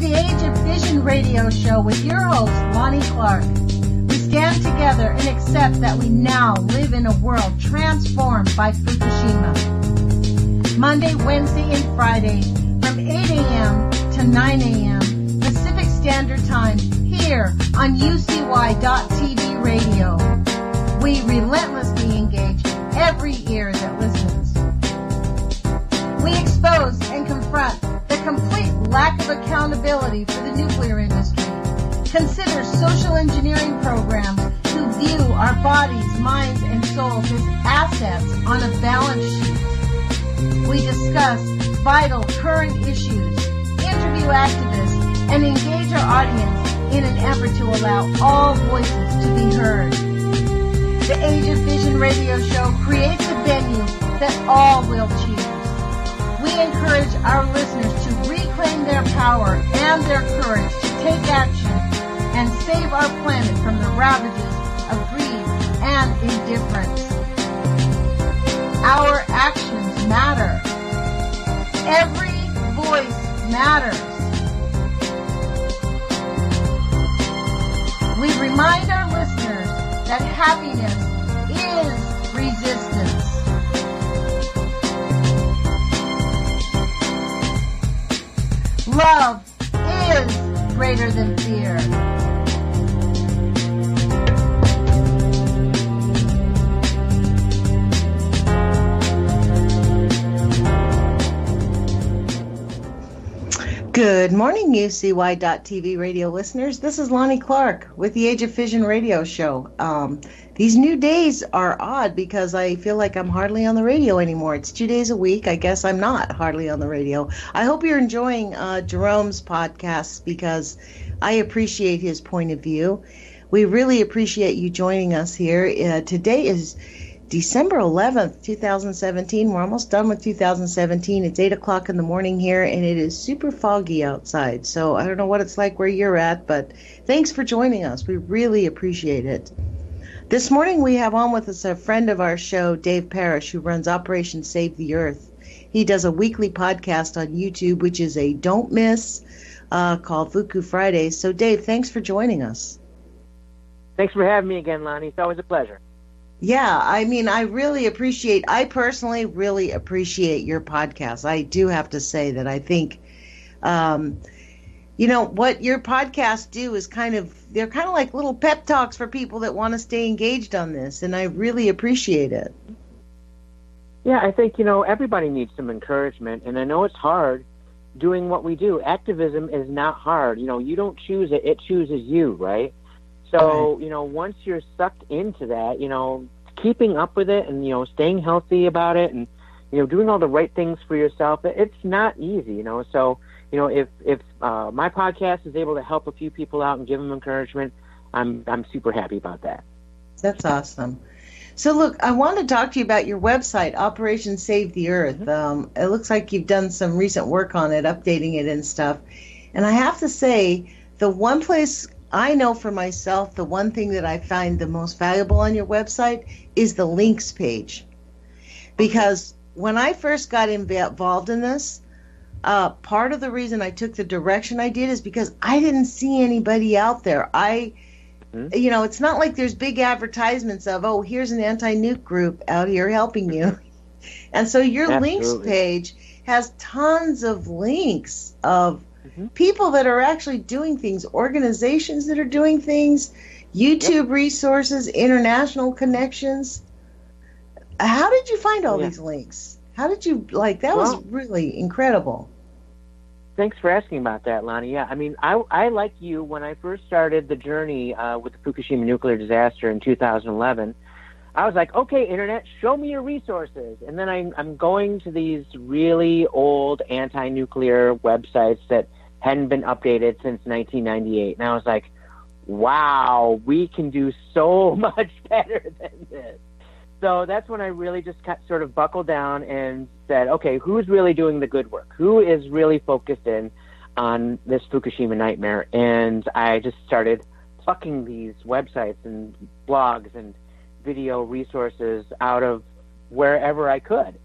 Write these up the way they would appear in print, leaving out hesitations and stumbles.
the Age of Fission radio show with your host, Lonnie Clark. We stand together and accept that we now live in a world transformed by Fukushima. Monday, Wednesday, and Friday from 8 a.m. to 9 a.m. Pacific Standard Time here on UCY.TV radio. We relentlessly engage every ear that listens. We expose and confront the complete lack of accountability for the nuclear industry. Consider social engineering programs who view our bodies, minds, and souls as assets on a balance sheet. We discuss vital current issues, interview activists, and engage our audience in an effort to allow all voices to be heard. The Age of Fission radio show creates a venue that all will choose. We encourage our listeners to reclaim their power and their courage to take action and save our planet from the ravages of greed and indifference. Our actions matter. Every voice matters. We remind our listeners that happiness is resistance. Love is greater than fear. Good morning, UCY.TV radio listeners. This is Lonnie Clark with the Age of Fission radio show. These new days are odd because I feel like I'm hardly on the radio anymore. It's 2 days a week. I guess I'm not hardly on the radio. I hope you're enjoying Jerome's podcasts because I appreciate his point of view. We really appreciate you joining us here. Today is December 11th, 2017. We're almost done with 2017. It's 8 o'clock in the morning here, and it is super foggy outside. So I don't know what it's like where you're at, but thanks for joining us. We really appreciate it. This morning we have on with us a friend of our show, Dave Parrish, who runs Operation Save the Earth. He does a weekly podcast on YouTube, which is a don't miss, called FukuFighter. So Dave, thanks for joining us. Thanks for having me again, Lonnie. It's always a pleasure. Yeah, I mean, I personally really appreciate your podcast. I do have to say that I think, what your podcasts do is they're kind of like little pep talks for people that want to stay engaged on this, and I really appreciate it. Yeah, I think, everybody needs some encouragement, and I know it's hard doing what we do. Activism is not hard. You don't choose it, it chooses you, right? So, once you're sucked into that, keeping up with it and, staying healthy about it and, doing all the right things for yourself, it's not easy, So, if my podcast is able to help a few people out and give them encouragement, I'm super happy about that. That's awesome. So, look, I want to talk to you about your website, Operation Save the Earth. Mm-hmm. It looks like you've done some recent work on it, updating it and stuff. And I have to say, the one place I know for myself, the one thing that I find the most valuable on your website is the links page. Because when I first got involved in this, part of the reason I took the direction I did is because I didn't see anybody out there. It's not like there's big advertisements of, oh, here's an anti-nuke group out here helping you. And so your Absolutely. links page has tons of links of people that are actually doing things, organizations that are doing things, YouTube resources, international connections. How did you find all these links? How did you, that was really incredible. Thanks for asking about that, Lonnie. Yeah, I mean, I like you, when I first started the journey with the Fukushima nuclear disaster in 2011, I was like, okay, Internet, show me your resources. And then I'm going to these really old anti-nuclear websites that hadn't been updated since 1998. And I was like, wow, we can do so much better than this. So that's when I really just sort of buckled down and said, okay, who's really doing the good work? Who is really focused in on this Fukushima nightmare? And I just started plucking these websites and blogs and video resources out of wherever I could.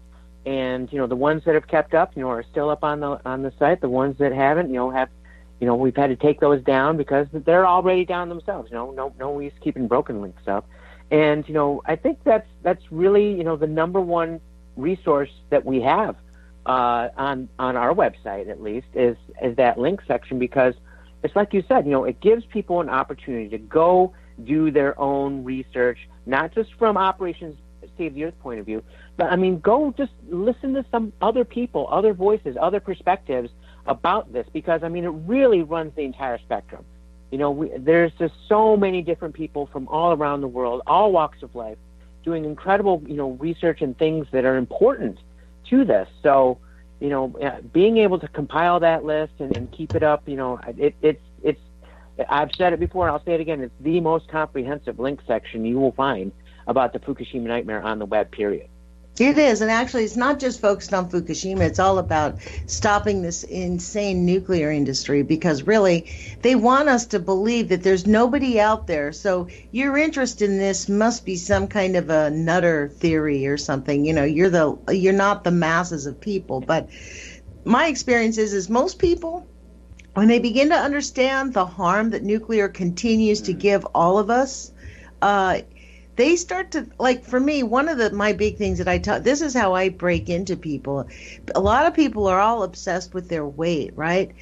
And, the ones that have kept up, are still up on the site. The ones that haven't, have we've had to take those down because they're already down themselves. No one's keeping broken links up. And, I think that's really, the number one resource that we have on our website, at least, is that link section, because it's like you said, it gives people an opportunity to go do their own research, not just from Operations Save the Earth point of view, but go just listen to some other people, other voices, other perspectives about this, because it really runs the entire spectrum. There's just so many different people from all around the world, all walks of life, doing incredible, research and things that are important to this. So, being able to compile that list and keep it up, it's I've said it before and I'll say it again, it's the most comprehensive link section you will find about the Fukushima nightmare on the web, period. It is, and actually it's not just focused on Fukushima, it's all about stopping this insane nuclear industry, because really they want us to believe that there's nobody out there. So your interest in this must be some kind of a nutter theory or something. You're not the masses of people. But my experience is most people, when they begin to understand the harm that nuclear continues to give all of us, they start to, like, for me, one of my big things that I taught, this is how I break into people. A lot of people are all obsessed with their weight, right?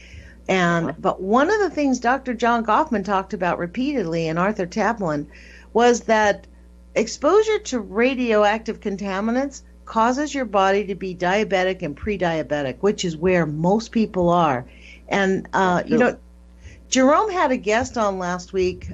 But one of the things Dr. John Goffman talked about repeatedly, and Arthur Taplin, was that exposure to radioactive contaminants causes your body to be diabetic and pre-diabetic, which is where most people are. And, Jerome had a guest on last week.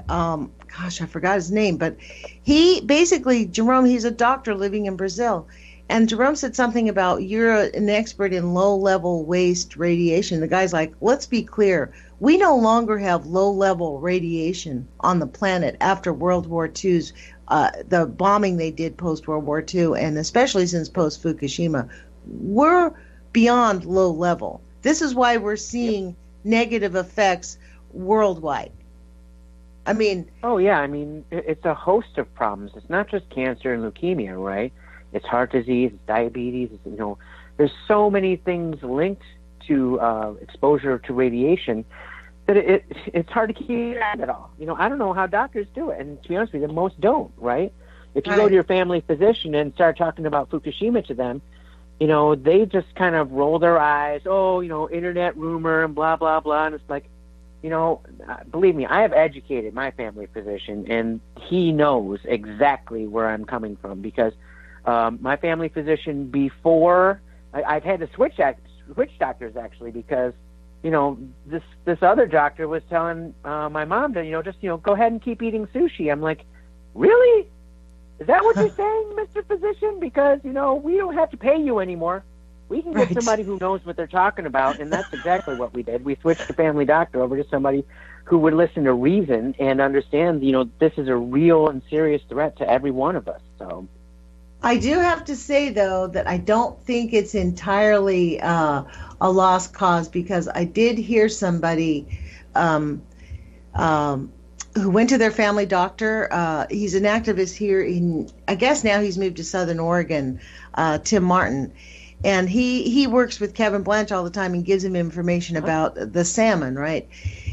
Gosh, I forgot his name, but Jerome, he's a doctor living in Brazil. And Jerome said something about, you're an expert in low-level waste radiation. The guy's like, let's be clear. We no longer have low-level radiation on the planet after World War II's, the bombing they did post-World War II, and especially since post-Fukushima. We're beyond low level. This is why we're seeing negative effects worldwide. Oh yeah, it's a host of problems. It's not just cancer and leukemia, right? It's heart disease, it's diabetes. There's so many things linked to exposure to radiation that it's hard to keep track of it all. I don't know how doctors do it, and to be honest with you, most don't, right? If you go to your family physician and start talking about Fukushima to them, they just kind of roll their eyes. Oh, internet rumor and blah blah blah, and it's like, believe me, I have educated my family physician, and he knows exactly where I'm coming from, because my family physician, before I've had to switch doctors, actually, because this other doctor was telling my mom to just go ahead and keep eating sushi. I'm like, really? Is that what you're saying, Mr. Physician? Because we don't have to pay you anymore. We can get somebody who knows what they're talking about, and that's exactly what we did. We switched the family doctor over to somebody who would listen to reason and understand, this is a real and serious threat to every one of us. So, I do have to say, though, that I don't think it's entirely a lost cause, because I did hear somebody who went to their family doctor. He's an activist here I guess now he's moved to Southern Oregon, Tim Martin. And he works with Kevin Blanch all the time and gives him information about the salmon, right?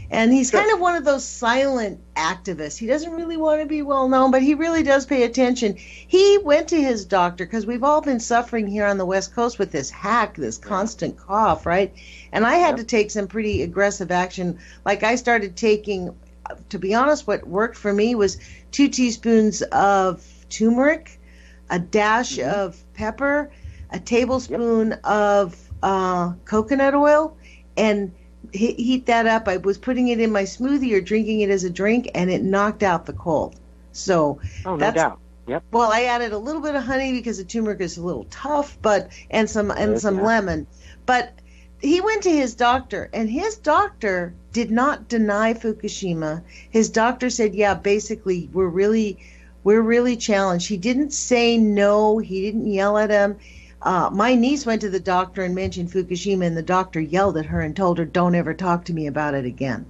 And he's kind of one of those silent activists. He doesn't really want to be well known, but he really does pay attention. He went to his doctor, because we've all been suffering here on the West Coast with this this constant cough, right? And I had to take some pretty aggressive action. Like, I started taking, to be honest, what worked for me was 2 teaspoons of turmeric, a dash of pepper, a tablespoon of coconut oil, and heat that up. I was putting it in my smoothie or drinking it as a drink, and it knocked out the cold. So no doubt. Yep. Well, I added a little bit of honey because the turmeric is a little tough, and some lemon. But he went to his doctor, and his doctor did not deny Fukushima. His doctor said, yeah, basically we're really challenged. He didn't say no. He didn't yell at him. My niece went to the doctor and mentioned Fukushima, and the doctor yelled at her and told her, don't ever talk to me about it again.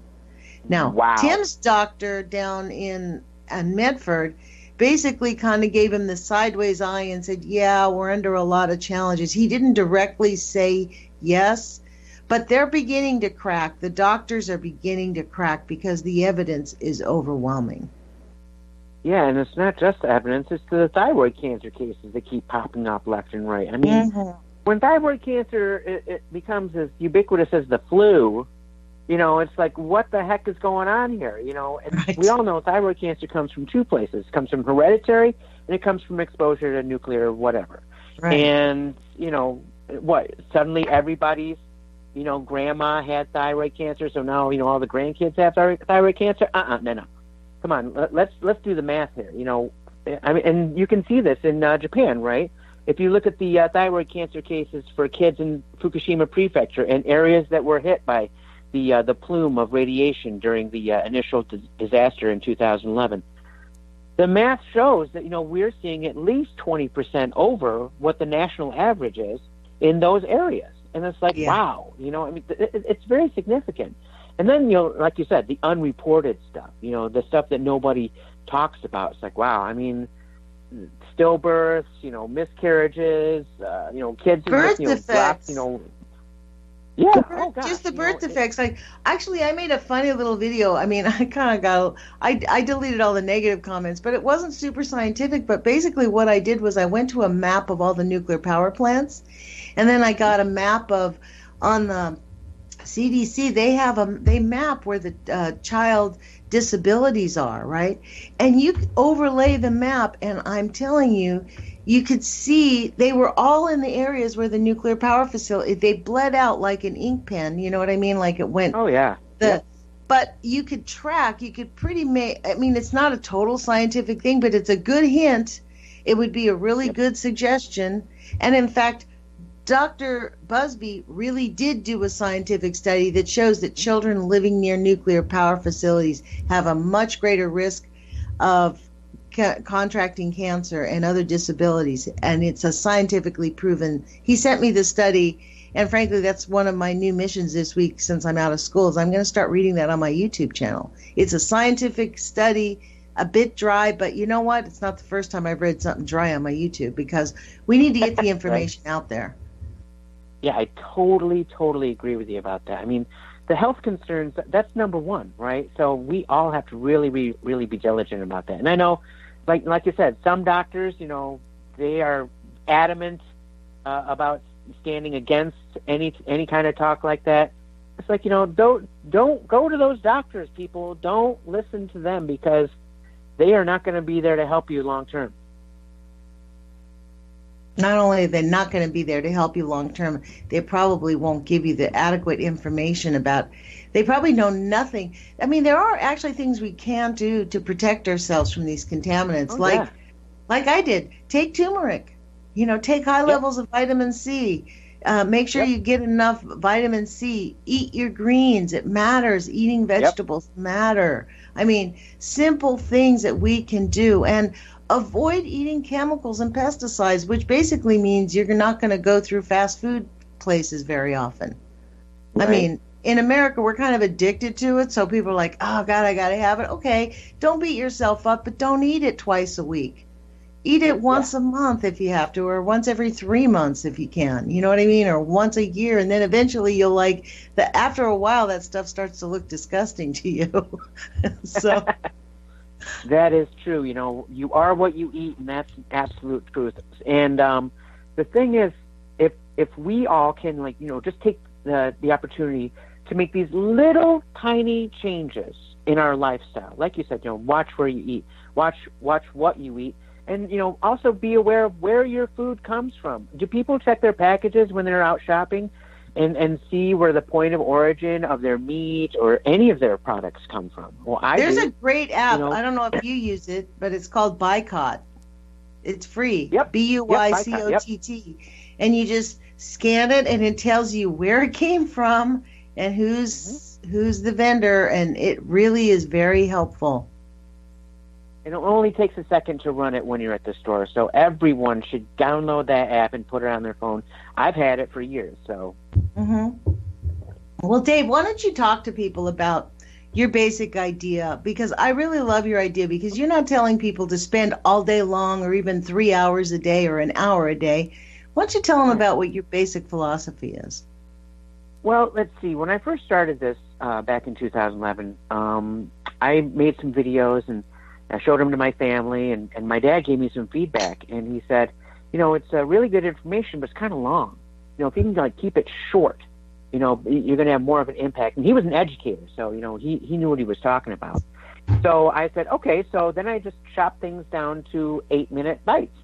Now, Tim's doctor down in Medford basically kind of gave him the sideways eye and said, yeah, we're under a lot of challenges. He didn't directly say yes, But they're beginning to crack. The doctors are beginning to crack because the evidence is overwhelming. Yeah, and it's not just the evidence, it's the thyroid cancer cases that keep popping up left and right. I mean, when thyroid cancer it becomes as ubiquitous as the flu, it's like, what the heck is going on here? And we all know thyroid cancer comes from two places. It comes from hereditary, and it comes from exposure to nuclear whatever. Right. And, suddenly everybody's, grandma had thyroid cancer, so now, all the grandkids have thyroid cancer? No. Come on, let's do the math here. And you can see this in Japan, right? If you look at the thyroid cancer cases for kids in Fukushima Prefecture and areas that were hit by the plume of radiation during the initial disaster in 2011, the math shows that we're seeing at least 20% over what the national average is in those areas, and it's like, wow, it's very significant. And then, like you said, the unreported stuff, the stuff that nobody talks about. It's like, wow, stillbirths, miscarriages, kids birth defects. Just the birth defects. I made a funny little video. I deleted all the negative comments, but it wasn't super scientific. But basically what I did was I went to a map of all the nuclear power plants, and then I got a map on the CDC, they map where the child disabilities are, right? And you overlay the map, and I'm telling you, you could see they were all in the areas where the nuclear power facility, they bled out like an ink pen, you know what I mean? Like it went. Oh, yeah. But you could track, it's not a total scientific thing, but it's a good hint. It would be a really good suggestion. And in fact, Dr. Busby really did do a scientific study that shows that children living near nuclear power facilities have a much greater risk of contracting cancer and other disabilities, and it's a scientifically proven. He sent me the study, and frankly, that's one of my new missions this week since I'm out of school, is I'm going to start reading that on my YouTube channel. It's a scientific study, a bit dry, but you know what? It's not the first time I've read something dry on my YouTube, because we need to get the information out there. Yeah, I totally agree with you about that. The health concerns, that's number one, right? So we all have to really be diligent about that. And I know, like you said, some doctors, they are adamant about standing against any kind of talk like that. It's like, don't go to those doctors, people. Don't listen to them, because they are not going to be there to help you long term. Not only are they not going to be there to help you long term, they probably won't give you the adequate information about. They probably know nothing. There are actually things we can do to protect ourselves from these contaminants, like I did. Take turmeric. Take high levels of vitamin C. Make sure you get enough vitamin C. Eat your greens. It matters. Eating vegetables matter. Simple things that we can do. And avoid eating chemicals and pesticides, which basically means you're not going to go through fast food places very often. Right. In America, we're kind of addicted to it, so people are like, oh, God, I got to have it. Okay, don't beat yourself up, but don't eat it twice a week. Eat it once a month if you have to, or once every 3 months if you can. You know what I mean? Or once a year, and then eventually you'll after a while, that stuff starts to look disgusting to you. So... That is true. You are what you eat, and that's absolute truth. And the thing is, if we all can, just take the opportunity to make these little tiny changes in our lifestyle, like you said, watch where you eat, watch what you eat, and also be aware of where your food comes from. Do people check their packages when they're out shopping? And see where the point of origin of their meat or any of their products come from. Well, there's a great app. I don't know if you use it, but it's called Buycott. It's free. Yep. Buycott. And you just scan it, and it tells you where it came from and who's the vendor, and it really is very helpful. It only takes a second to run it when you're at the store, so everyone should download that app and put it on their phone. I've had it for years, so. Mm-hmm. Well, Dave, why don't you talk to people about your basic idea? Because I really love your idea, because you're not telling people to spend all day long or even 3 hours a day or an hour a day. Why don't you tell them about what your basic philosophy is? Well, let's see. When I first started this back in 2011, I made some videos and I showed them to my family, and my dad gave me some feedback, and he said, it's really good information, but it's kind of long. If you can keep it short, you're going to have more of an impact. And he was an educator, so he knew what he was talking about. So I said, okay. So then I just chopped things down to 8-minute bites.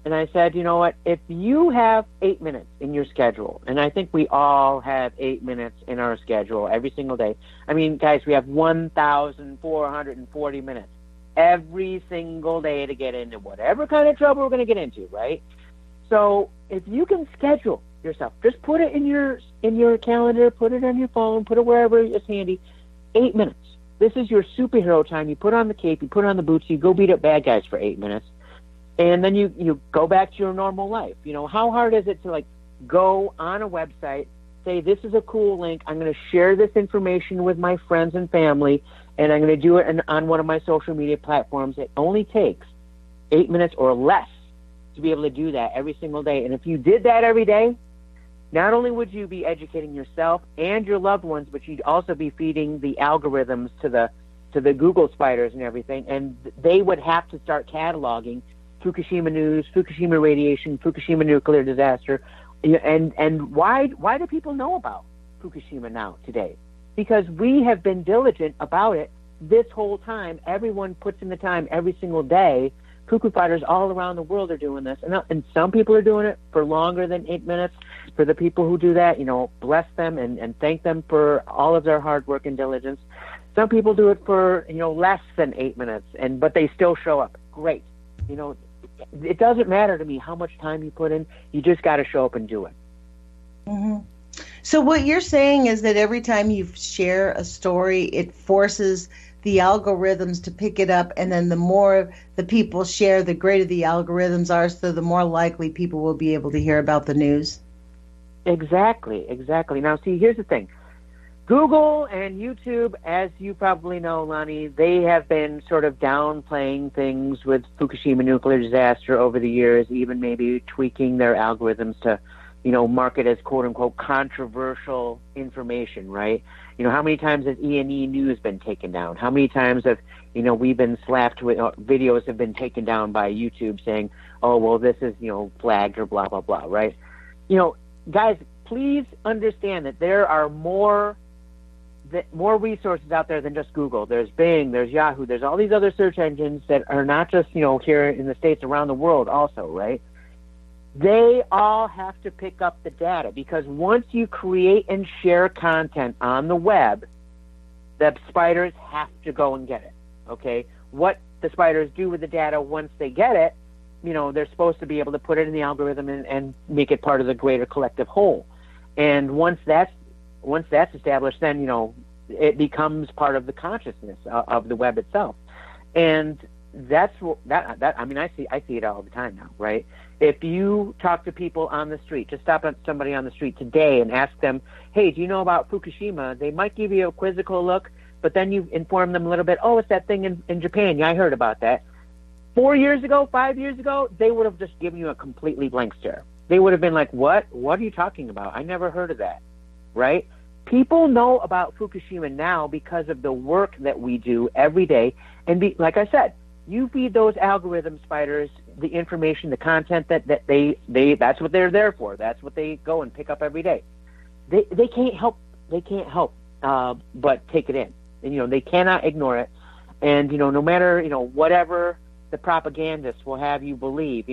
And I said, you know what, if you have 8 minutes in your schedule, and I think we all have 8 minutes in our schedule every single day. I mean, guys, we have 1,440 minutes every single day to get into whatever kind of trouble we're going to get into, right? So if you can schedule yourself, just put it in your calendar, put it on your phone, put it wherever it's handy, 8 minutes. This is your superhero time. You put on the cape, you put on the boots, you go beat up bad guys for 8 minutes. And then you go back to your normal life. How hard is it to go on a website, say, this is a cool link, I'm going to share this information with my friends and family, and I'm going to do it on one of my social media platforms. It only takes 8 minutes or less to be able to do that every single day. And if you did that every day, not only would you be educating yourself and your loved ones, but you'd also be feeding the algorithms to the Google spiders and everything, and they would have to start cataloging Fukushima news, Fukushima radiation, Fukushima nuclear disaster. And why do people know about Fukushima now today? Because we have been diligent about it this whole time. Everyone puts in the time every single day. FukuFighters all around the world are doing this. And some people are doing it for longer than 8 minutes. For the people who do that, bless them and thank them for all of their hard work and diligence. Some people do it for, less than 8 minutes, but they still show up. Great. It doesn't matter to me how much time you put in. You just got to show up and do it. Mm-hmm. So what you're saying is that every time you share a story, it forces the algorithms to pick it up, and then the more the people share, the greater the algorithms are, so the more likely people will be able to hear about the news. Exactly. Now, see, here's the thing. Google and YouTube, as you probably know, Lonnie, they have been sort of downplaying things with Fukushima nuclear disaster over the years, even maybe tweaking their algorithms to, mark it as quote-unquote controversial information, right? How many times has E&E News been taken down? How many times have, we've been slapped with videos have been taken down by YouTube saying, oh, well, this is, flagged or blah, blah, blah, right? Guys, please understand that there are more resources out there than just Google. There's Bing, there's Yahoo, there's all these other search engines that are not just, here in the States, around the world also, right? They all have to pick up the data, because once you create and share content on the web, the spiders have to go and get it, okay? What the spiders do with the data once they get it, they're supposed to be able to put it in the algorithm and make it part of the greater collective whole. And once that's established, then, it becomes part of the consciousness of the web itself. And I see it all the time now, right? If you talk to people on the street, just stop at somebody on the street today and ask them, hey, do you know about Fukushima? They might give you a quizzical look, but then you inform them a little bit, oh, it's that thing in Japan. Yeah, I heard about that. 4 years ago, 5 years ago, they would have just given you a completely blank stare. They would have been like, what? What are you talking about? I never heard of that, right? People know about Fukushima now because of the work that we do every day. And like I said, you feed those algorithm spiders the information, the content that they that's what they're there for. That's what they go and pick up every day. They can't help but take it in. And, they cannot ignore it. And, no matter, whatever the propagandists will have you believe,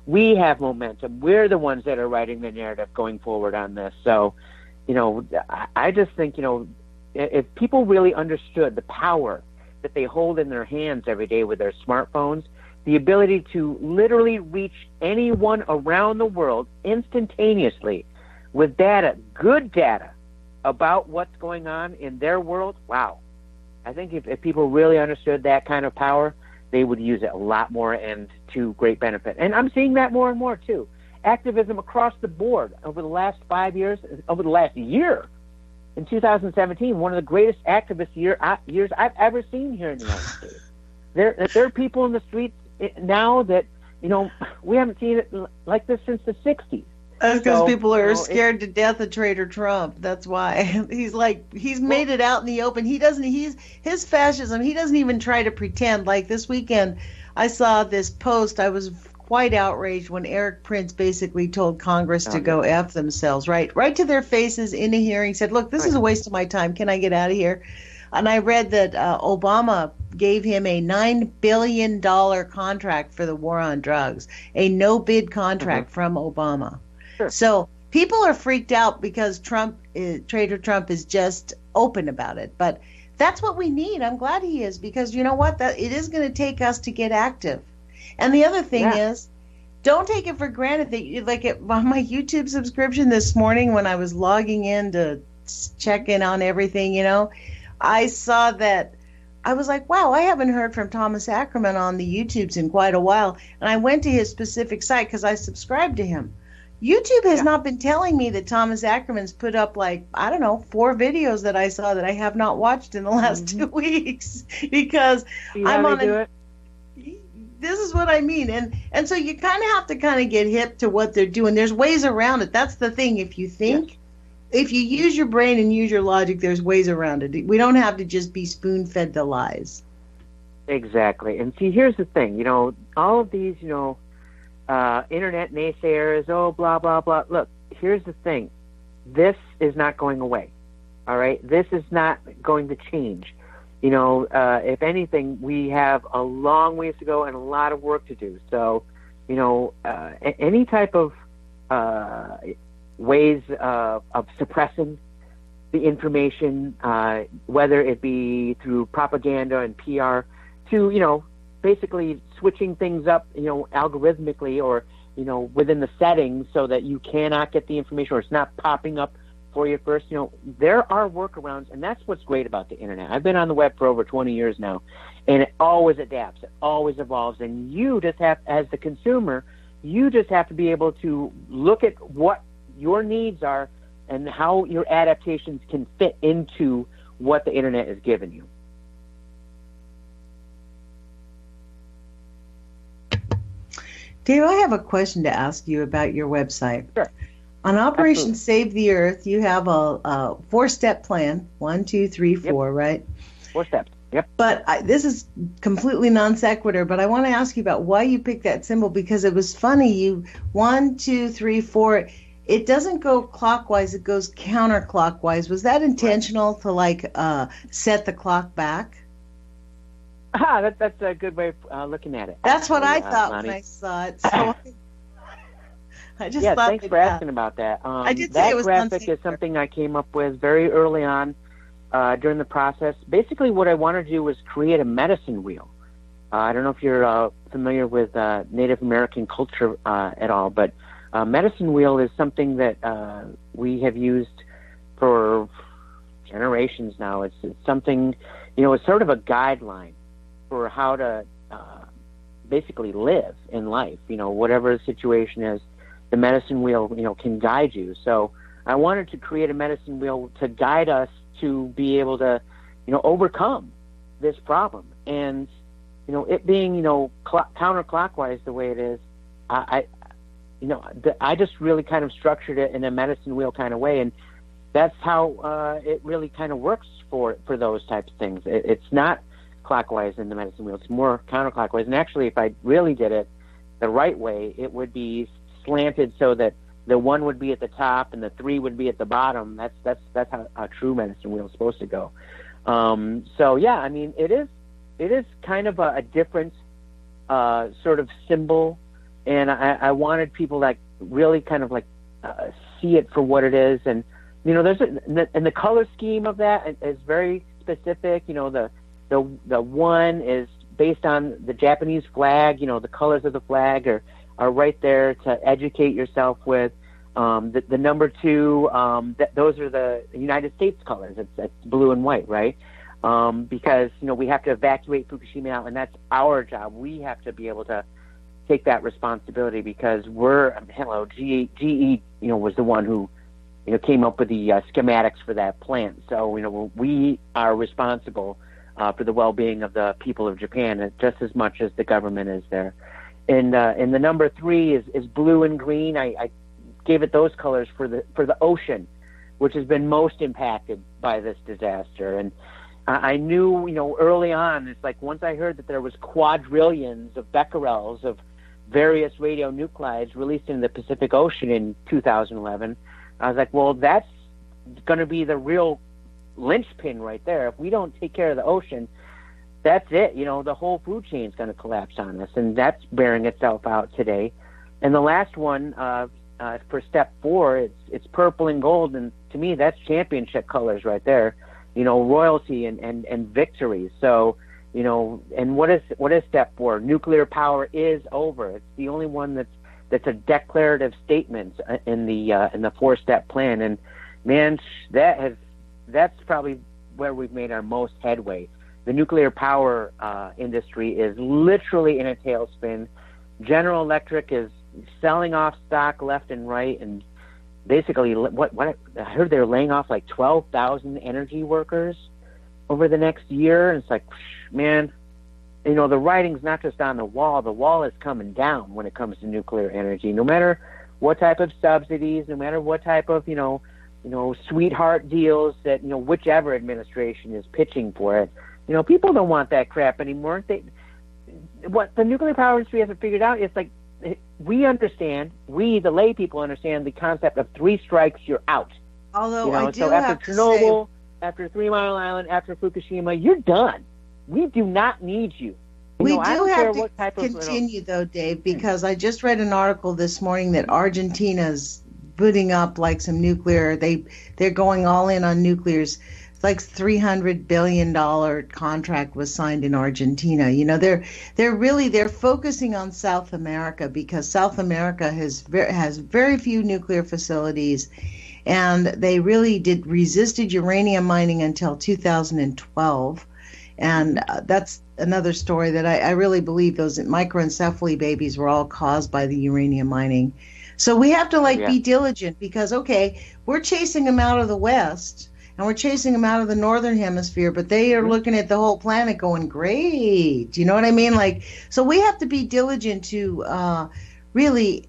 we have momentum. We're the ones that are writing the narrative going forward on this. So, I just think, if people really understood the power that they hold in their hands every day with their smartphones, the ability to literally reach anyone around the world instantaneously with data, good data, about what's going on in their world, wow. I think if people really understood that kind of power, they would use it a lot more and to great benefit. And I'm seeing that more and more, too. Activism across the board over the last 5 years, over the last year. In 2017, one of the greatest activist years I've ever seen here in the United States. There are people in the streets now that, we haven't seen it like this since the 60s. That's because So, people are scared to death of Trader Trump. That's why. He's made it out in the open. His fascism, he doesn't even try to pretend. Like this weekend, I saw this post. I was quite outraged when Eric Prince basically told Congress to go F themselves, right to their faces in a hearing, said, look, this is a waste of my time. Can I get out of here? And I read that Obama gave him a $9 billion contract for the war on drugs, a no-bid contract from Obama. Sure. So people are freaked out because Trader Trump is just open about it. But that's what we need. I'm glad he is, because you know what? It is going to take us to get active. And the other thing is, don't take it for granted that you on my YouTube subscription this morning when I was logging in to check in on everything, I saw that. I was like, wow, I haven't heard from Thomas Ackerman on the YouTubes in quite a while. And I went to his specific site because I subscribed to him. YouTube has not been telling me that Thomas Ackerman's put up 4 videos that I saw that I have not watched in the last 2 weeks because I'm on it. This is what I mean. And so you kind of have to get hip to what they're doing. There's ways around it. That's the thing. If you think, if you use your brain and use your logic, there's ways around it. We don't have to just be spoon-fed the lies. Exactly. And see, here's the thing. All of these, internet naysayers, blah, blah, blah. Look, here's the thing. This is not going away. All right? This is not going to change. If anything, we have a long ways to go and a lot of work to do. So, any type of ways of suppressing the information, whether it be through propaganda and PR, to, basically switching things up, algorithmically or, within the settings so that you cannot get the information or it's not popping up for you first. There are workarounds, and that's what's great about the internet. I've been on the web for over 20 years now, and it always adapts, it always evolves, and you just have, as the consumer, you just have to be able to look at what your needs are and how your adaptations can fit into what the internet is giving you. Dave, I have a question to ask you about your website. Sure. On Operation Save the Earth, you have a 4-step plan. 1, 2, 3, 4, right? 4 steps. Yep. But this is completely non sequitur. But I want to ask you about why you picked that symbol, because it was funny. 1, 2, 3, 4. It doesn't go clockwise; it goes counterclockwise. Was that intentional to set the clock back? That's a good way of looking at it. That's what I thought Lonnie, when I saw it. So I just thought. Thanks for asking about that. I did that say it was graphic is something I came up with very early on during the process. Basically, what I wanted to do was create a medicine wheel. I don't know if you're familiar with Native American culture at all, but medicine wheel is something that we have used for generations now. It's something, it's sort of a guideline for how to basically live in life. Whatever the situation is, the medicine wheel, can guide you. So I wanted to create a medicine wheel to guide us to be able to, overcome this problem. And, it being, counterclockwise the way it is, I just really kind of structured it in a medicine wheel kind of way. And that's how it really kind of works for those types of things. It's not clockwise in the medicine wheel. It's more counterclockwise. And actually, if I really did it the right way, it would be slanted so that the 1 would be at the top and the 3 would be at the bottom. That's how a true medicine wheel is supposed to go. So yeah, I mean, it is kind of a different sort of symbol, and I wanted people to really kind of see it for what it is. And there's and the color scheme of that is very specific. The 1 is based on the Japanese flag. The colors of the flag are right there to educate yourself with. The number 2, those are the United States colors. It's blue and white, right? Because, we have to evacuate Fukushima out, and that's our job. We have to be able to take that responsibility because GE, was the one who, came up with the schematics for that plant. So, we are responsible for the well-being of the people of Japan just as much as the government is there. And the number 3 is blue and green. I gave it those colors for the ocean, which has been most impacted by this disaster. And I knew, early on, it's like once I heard that there was quadrillions of becquerels of various radionuclides released in the Pacific Ocean in 2011, I was like, well, that's going to be the real linchpin right there. If we don't take care of the ocean, that's it. The whole food chain is going to collapse on us, and that's bearing itself out today. And the last one, for step 4, it's purple and gold, and to me, that's championship colors right there. Royalty and victory. So, and what is step 4? Nuclear power is over. It's the only one that's a declarative statement in the 4-step plan. And man, that's probably where we've made our most headway. The nuclear power industry is literally in a tailspin. General Electric is selling off stock left and right, and basically, what I heard they're laying off like 12,000 energy workers over the next year. And it's like, man, the writing's not just on the wall is coming down when it comes to nuclear energy. No matter what type of subsidies, no matter what type of, sweetheart deals that, whichever administration is pitching for it, people don't want that crap anymore. What the nuclear power industry hasn't figured out is like, we understand, the lay people understand the concept of 3 strikes, you're out. Although I do so have after to Chernobyl, say, after 3 Mile Island, after Fukushima, you're done. We do not need you. We do have to continue, though, Dave, because I just read an article this morning that Argentina's booting up like some nuclear. They're going all in on nuclears. It's like $300 billion contract was signed in Argentina. They're focusing on South America because South America has very few nuclear facilities, and they really resisted uranium mining until 2012. And that's another story that I really believe those microencephaly babies were all caused by the uranium mining. So we have to be diligent because, okay, we're chasing them out of the West and we're chasing them out of the Northern Hemisphere, but they are looking at the whole planet going, great. You know what I mean? So we have to be diligent to really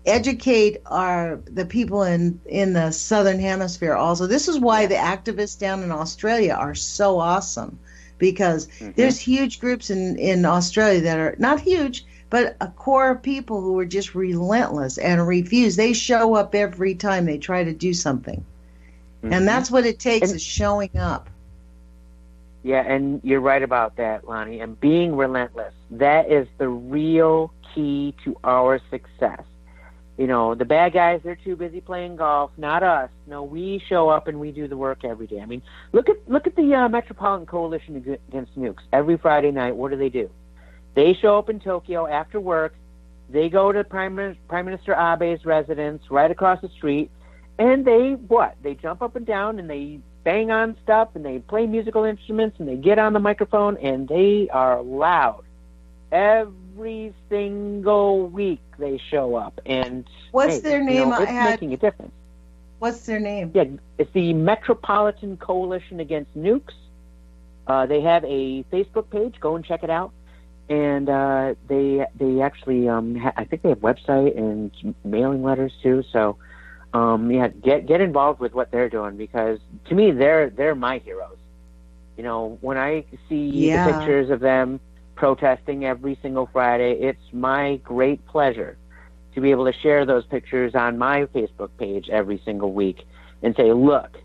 educate the people in the Southern Hemisphere also. This is why the activists down in Australia are so awesome. Because there's huge groups in Australia that are not huge, but a core of people who are just relentless and refuse. They show up every time they try to do something. And that's what it takes, is showing up. Yeah, and you're right about that, Lonnie. And being relentless, that is the real key to our success. The bad guys, they're too busy playing golf, not us. No, we show up and we do the work every day. I mean, look at the Metropolitan Coalition Against Nukes. Every Friday night, what do? They show up in Tokyo after work. They go to Prime Minister Abe's residence right across the street, and they jump up and down and they bang on stuff and they play musical instruments and they get on the microphone and they are loud. Every single week they show up, and what's their name? It's making a difference. What's their name? Yeah, it's the Metropolitan Coalition Against Nukes. They have a Facebook page. Go and check it out. And they actually I think they have a website and mailing letters too. So get involved with what they're doing, because to me they're my heroes. When I see the pictures of them protesting every single Friday, it's my great pleasure to be able to share those pictures on my Facebook page every single week and say, look,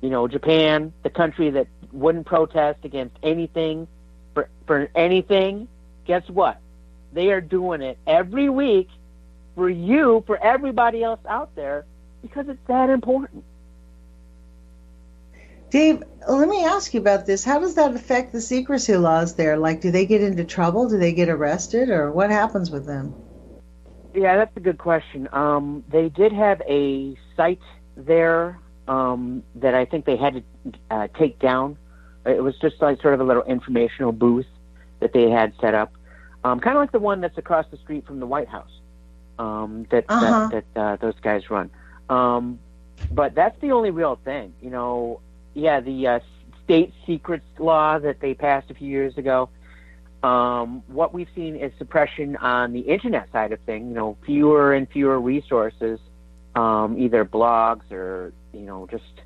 Japan, the country that wouldn't protest against anything for anything, guess what? They are doing it every week for you, for everybody else out there, because it's that important. Dave, let me ask you about this. How does that affect the secrecy laws there? Do they get into trouble? Do they get arrested? Or what happens with them? Yeah, that's a good question. They did have a site there that I think they had to take down. It was just sort of a little informational booth that they had set up, kind of like the one that's across the street from the White House that those guys run. But that's the only real thing, the state secrets law that they passed a few years ago. What we've seen is suppression on the internet side of things, fewer and fewer resources either blogs or, just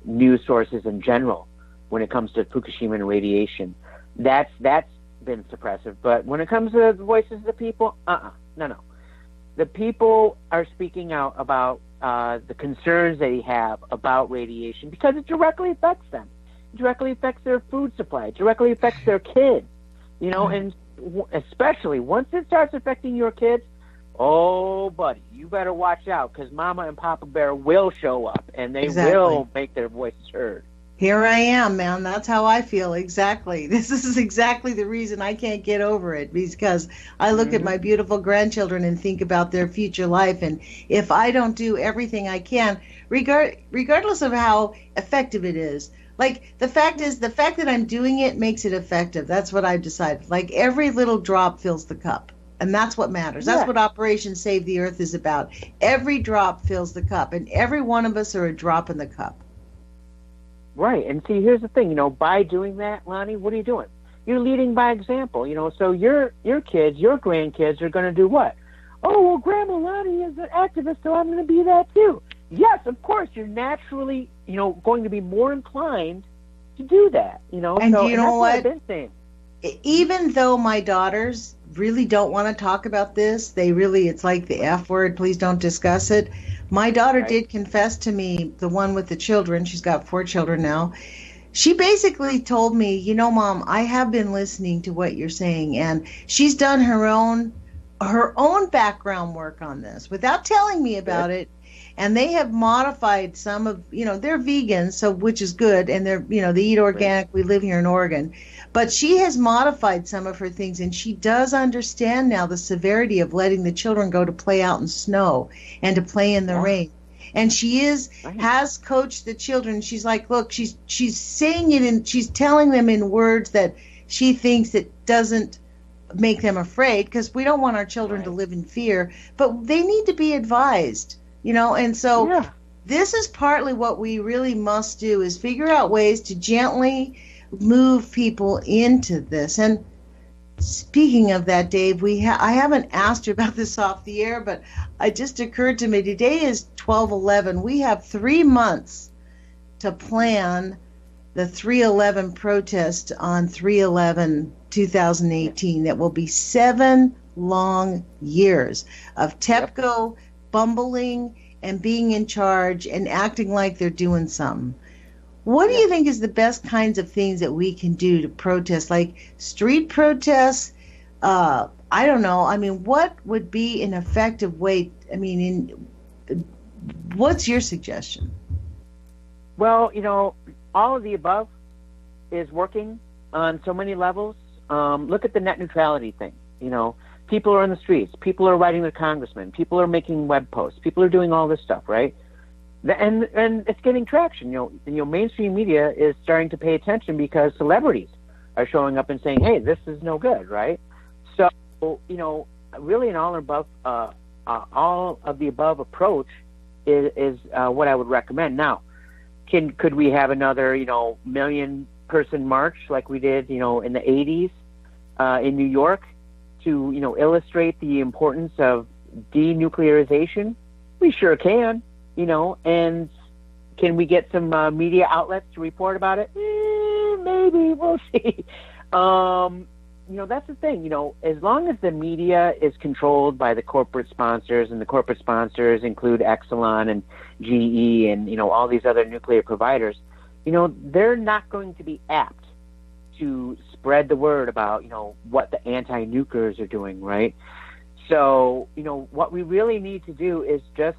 news sources in general when it comes to Fukushima and radiation. That's been suppressive. But when it comes to the voices of the people, no. The people are speaking out about the concerns they have about radiation because it directly affects them. It directly affects their food supply. It directly affects their kids. And especially once it starts affecting your kids, oh, buddy, you better watch out because Mama and Papa Bear will show up and they will make their voices heard. Here I am, man. That's how I feel. Exactly. This is exactly the reason I can't get over it, because I look at my beautiful grandchildren and think about their future life. And if I don't do everything I can, regardless of how effective it is, like the fact that I'm doing it makes it effective. That's what I've decided. Like every little drop fills the cup. And that's what matters. That's what Operation Save the Earth is about. Every drop fills the cup, and every one of us are a drop in the cup. Right. And see, here's the thing, by doing that, Lonnie, what are you doing? You're leading by example, so your kids, your grandkids are going to do what? Oh, well, Grandma Lonnie is an activist, so I'm going to be that too. Yes, of course, you're naturally, going to be more inclined to do that, And so, you know what? I've been saying. Even though my daughters really don't want to talk about this, it's like the F word, please don't discuss it. My daughter did confess to me, the one with the children, she's got 4 children now. She basically told me, Mom, I have been listening to what you're saying, and she's done her own background work on this without telling me about it. And they have modified some of, they're vegans, so which is good, and they're, they eat organic. We live here in Oregon. But she has modified some of her things, and she does understand now the severity of letting the children go to play out in snow and to play in the rain. And she has coached the children. She's like, look, she's saying it, and she's telling them in words that she thinks it doesn't make them afraid, because we don't want our children to live in fear, but they need to be advised. And so this is partly what we really must do, is figure out ways to gently move people into this. And speaking of that, Dave, I haven't asked you about this off the air, but it just occurred to me, today is 12/11. We have 3 months to plan the 3/11 protest on 3/11/2018. That will be 7 long years of TEPCO bumbling and being in charge and acting like they're doing something. What do you think is the best kinds of things that we can do to protest, like street protests? I don't know. I mean, what would be an effective way? What's your suggestion? Well, all of the above is working on so many levels. Look at the net neutrality thing. People are in the streets. People are writing their congressmen. People are making web posts. People are doing all this stuff, right? And it's getting traction. Mainstream media is starting to pay attention because celebrities are showing up and saying, "Hey, this is no good," right? So, really, an all of the above approach is what I would recommend. Now, could we have another million-person march like we did in the 80s in New York to illustrate the importance of denuclearization? We sure can. And can we get some media outlets to report about it? Maybe, we'll see. That's the thing. As long as the media is controlled by the corporate sponsors, and the corporate sponsors include Exelon and GE and, all these other nuclear providers, they're not going to be apt to spread the word about, what the anti-nuclears are doing, right? So, what we really need to do is just,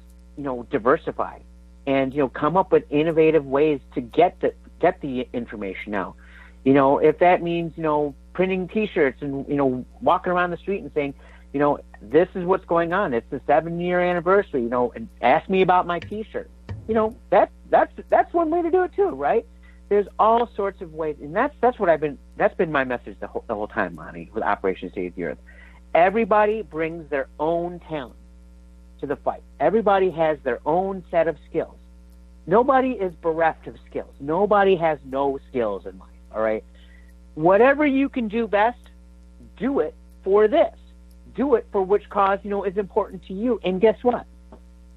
diversify and, come up with innovative ways to get the information out. If that means, printing T-shirts and, walking around the street and saying, this is what's going on. It's the 7-year anniversary, and ask me about my T-shirt. That's one way to do it too, right? There's all sorts of ways, and that's been my message the whole time, Lonnie, with Operation Save the Earth. Everybody brings their own talent to the fight. Everybody has their own set of skills. Nobody is bereft of skills. Nobody has no skills in life, all right? Whatever you can do best, do it for this. Do it for which cause, is important to you. And guess what?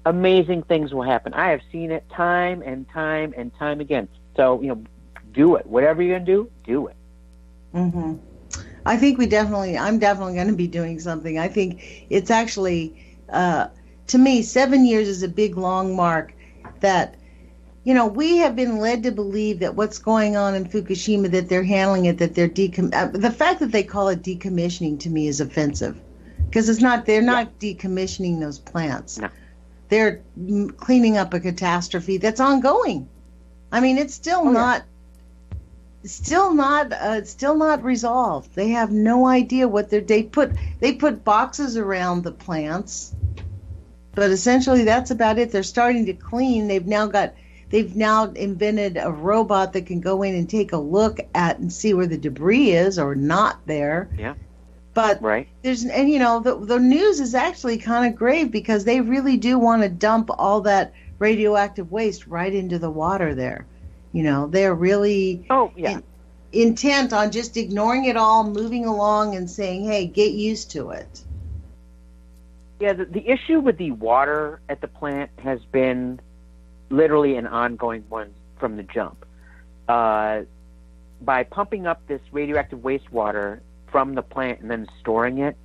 amazing things will happen. I have seen it time and time and time again. So, do it. Whatever you're going to do it. Mm-hmm. I think I'm definitely going to be doing something. I think it's actually, to me, 7 years is a big, long mark that, we have been led to believe that what's going on in Fukushima, that they're handling it, that they're the fact that they call it decommissioning to me is offensive, because they're not decommissioning those plants. No. They're cleaning up a catastrophe that's ongoing. I mean, it's still not resolved. They have no idea what they put boxes around the plants, but essentially that's about it. They're starting to clean. They've now invented a robot that can go in and take a look at and see where the debris is or not there. Yeah. But right. The news is actually kind of grave, because they really do want to dump all that radioactive waste right into the water there. They're really intent on just ignoring it all, moving along and saying, hey, get used to it. Yeah, the issue with the water at the plant has been literally an ongoing one from the jump. By pumping up this radioactive wastewater from the plant and then storing it,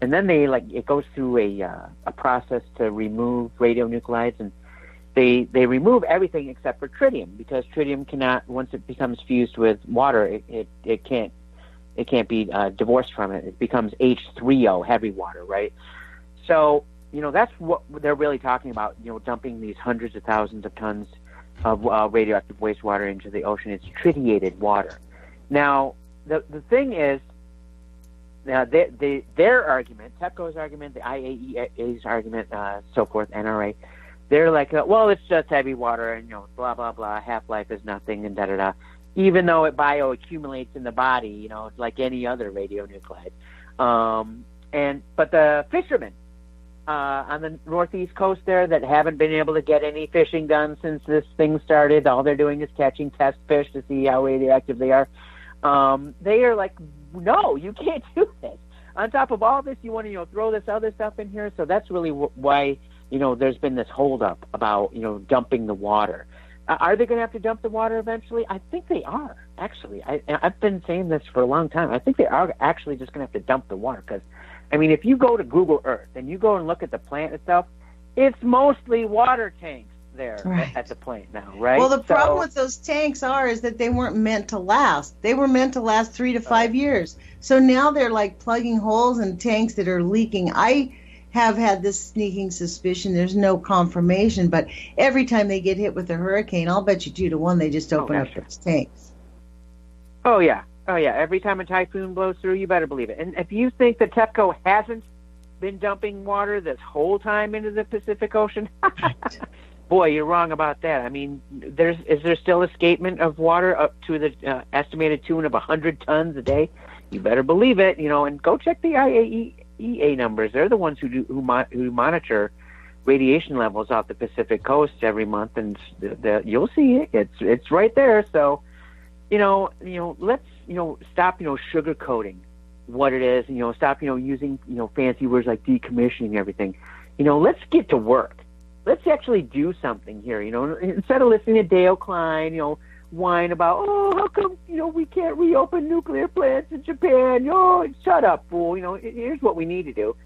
and then it goes through a process to remove radionuclides, and they remove everything except for tritium, because tritium cannot, once it becomes fused with water, it can't be divorced from it. It becomes H3O, heavy water, right? So that's what they're really talking about. Dumping these hundreds of thousands of tons of radioactive wastewater into the ocean. It's tritiated water. Now the thing is, their argument, TEPCO's argument, the IAEA's argument, so forth, NRA, they're like, well, it's just heavy water, and blah blah blah. Half-life is nothing, and da da da. Even though it bioaccumulates in the body, it's like any other radionuclide. But the fishermen on the northeast coast there that haven't been able to get any fishing done since this thing started, all they're doing is catching test fish to see how radioactive they are. They are like, no, you can't do this. On top of all this, you want to throw this other stuff in here. So that's really why there's been this holdup about dumping the water. Are they going to have to dump the water eventually? I think they are, actually. I've been saying this for a long time. I think they are actually just going to have to dump the water, because if you go to Google Earth and you go and look at the plant itself, it's mostly water tanks there at the plant now, right? Well, the problem with those tanks is that they weren't meant to last. They were meant to last 3 to 5 years. So now they're like plugging holes in tanks that are leaking. I have had this sneaking suspicion. There's no confirmation, but every time they get hit with a hurricane, I'll bet you 2 to 1 they just open up those tanks. Oh yeah. Every time a typhoon blows through, you better believe it. And if you think that TEPCO hasn't been dumping water this whole time into the Pacific Ocean, boy, you're wrong about that. Is there still escapement of water up to the estimated tune of 100 tons a day? You better believe it. And go check the IAEA numbers. They're the ones who monitor radiation levels off the Pacific coast every month, and you'll see it. It's right there. So, let's stop sugarcoating what it is. Stop using fancy words like decommissioning everything. Let's get to work. Let's actually do something here. Instead of listening to Dale Klein, whine about, how come we can't reopen nuclear plants in Japan? Shut up, fool. Here's what we need to do.